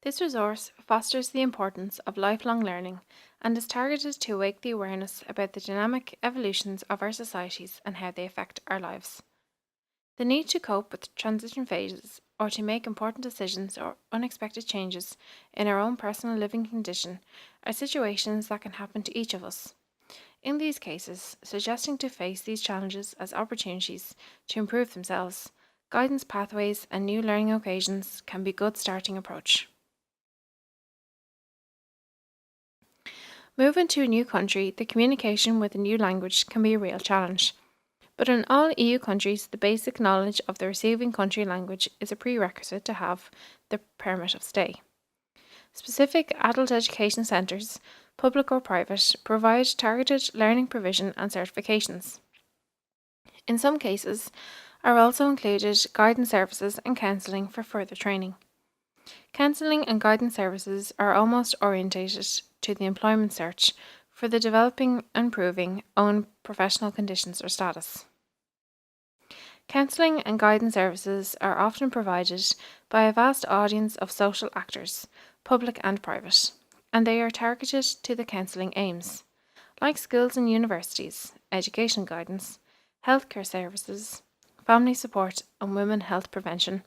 This resource fosters the importance of lifelong learning and is targeted to awake the awareness about the dynamic evolutions of our societies and how they affect our lives. The need to cope with transition phases or to make important decisions or unexpected changes in our own personal living condition are situations that can happen to each of us. In these cases, suggesting to face these challenges as opportunities to improve themselves, guidance pathways and new learning occasions can be a good starting approach. Moving to a new country, the communication with a new language can be a real challenge. But in all EU countries, the basic knowledge of the receiving country language is a prerequisite to have the permit of stay. Specific adult education centres, public or private, provide targeted learning provision and certifications. In some cases, are also included guidance services and counselling for further training. Counselling and guidance services are almost orientated to the employment search for the developing and improving own professional conditions or status. Counselling and guidance services are often provided by a vast audience of social actors, public and private, and they are targeted to the counselling aims, like schools and universities, education guidance, healthcare services, family support and women health prevention,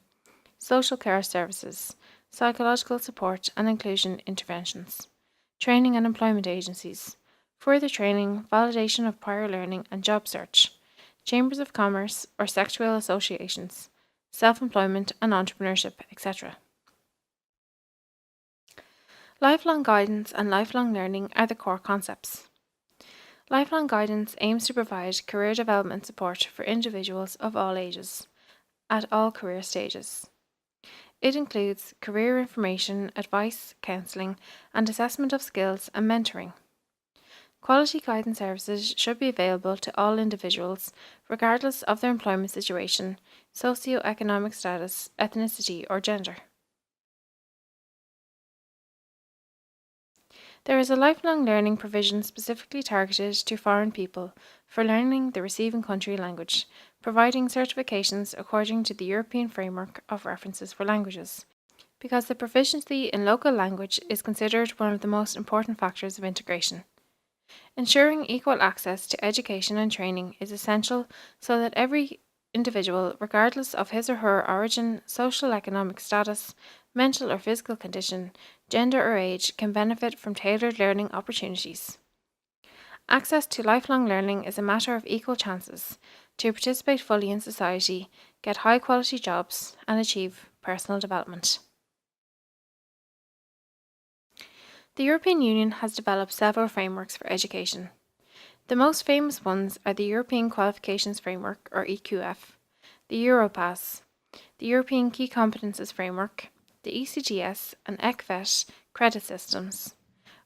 social care services, psychological support and inclusion interventions, training and employment agencies, further training, validation of prior learning and job search, chambers of commerce or sectoral associations, self-employment and entrepreneurship, etc. Lifelong guidance and lifelong learning are the core concepts. Lifelong guidance aims to provide career development support for individuals of all ages, at all career stages. It includes career information, advice, counselling, and assessment of skills and mentoring. Quality guidance services should be available to all individuals, regardless of their employment situation, socio-economic status, ethnicity, or gender. There is a lifelong learning provision specifically targeted to foreign people for learning the receiving country language, providing certifications according to the European Framework of References for Languages, because the proficiency in local language is considered one of the most important factors of integration. Ensuring equal access to education and training is essential so that every individual, regardless of his or her origin, social economic status, mental or physical condition, gender or age, can benefit from tailored learning opportunities. Access to lifelong learning is a matter of equal chances to participate fully in society, get high quality jobs, and achieve personal development. The European Union has developed several frameworks for education. The most famous ones are the European Qualifications Framework, or EQF, the Europass, the European Key Competences Framework, the ECTS, and ECVET credit systems.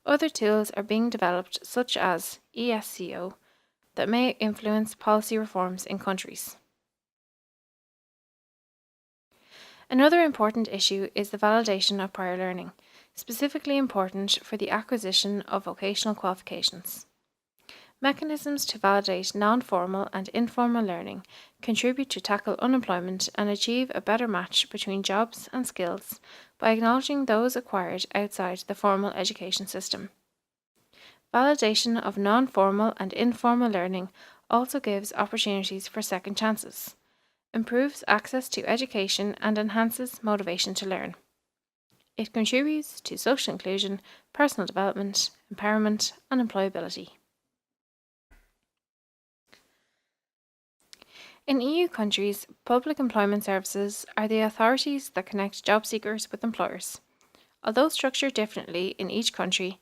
Other tools are being developed, such as ESCO, that may influence policy reforms in countries. Another important issue is the validation of prior learning, specifically important for the acquisition of vocational qualifications. Mechanisms to validate non-formal and informal learning contribute to tackle unemployment and achieve a better match between jobs and skills by acknowledging those acquired outside the formal education system. Validation of non-formal and informal learning also gives opportunities for second chances, improves access to education and enhances motivation to learn. It contributes to social inclusion, personal development, empowerment and employability. In EU countries, public employment services are the authorities that connect job seekers with employers. Although structured differently in each country,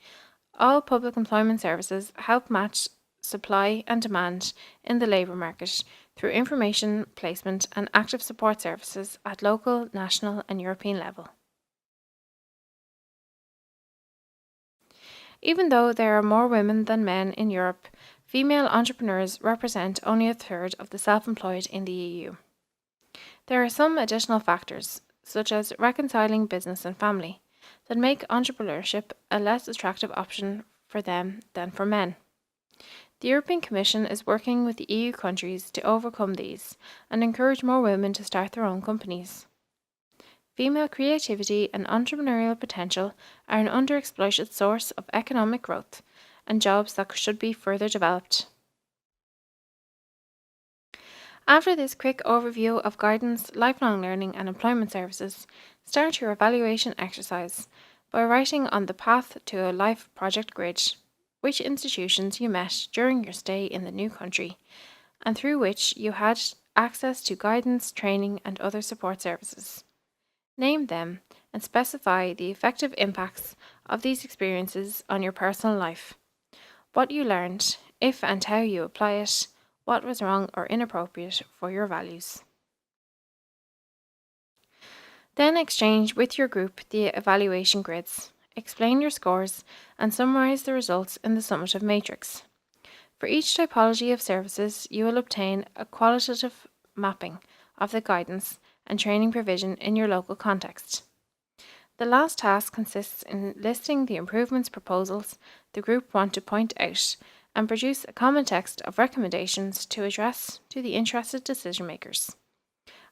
all public employment services help match supply and demand in the labour market through information, placement and active support services at local, national and European level. Even though there are more women than men in Europe, female entrepreneurs represent only a third of the self-employed in the EU. There are some additional factors, such as reconciling business and family, that make entrepreneurship a less attractive option for them than for men. The European Commission is working with the EU countries to overcome these and encourage more women to start their own companies. Female creativity and entrepreneurial potential are an underexploited source of economic growth and jobs that should be further developed. After this quick overview of guidance, lifelong learning, and employment services, start your evaluation exercise by writing on the Path to a Life project grid which institutions you met during your stay in the new country and through which you had access to guidance, training, and other support services. Name them and specify the effective impacts of these experiences on your personal life, what you learned, if and how you apply it, what was wrong or inappropriate for your values. Then exchange with your group the evaluation grids. Explain your scores and summarize the results in the summative matrix. For each typology of services, you will obtain a qualitative mapping of the guidance and training provision in your local context. The last task consists in listing the improvements proposals the group want to point out and produce a common text of recommendations to address to the interested decision makers.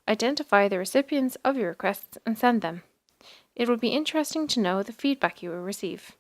Identify the recipients of your requests and send them. It will be interesting to know the feedback you will receive.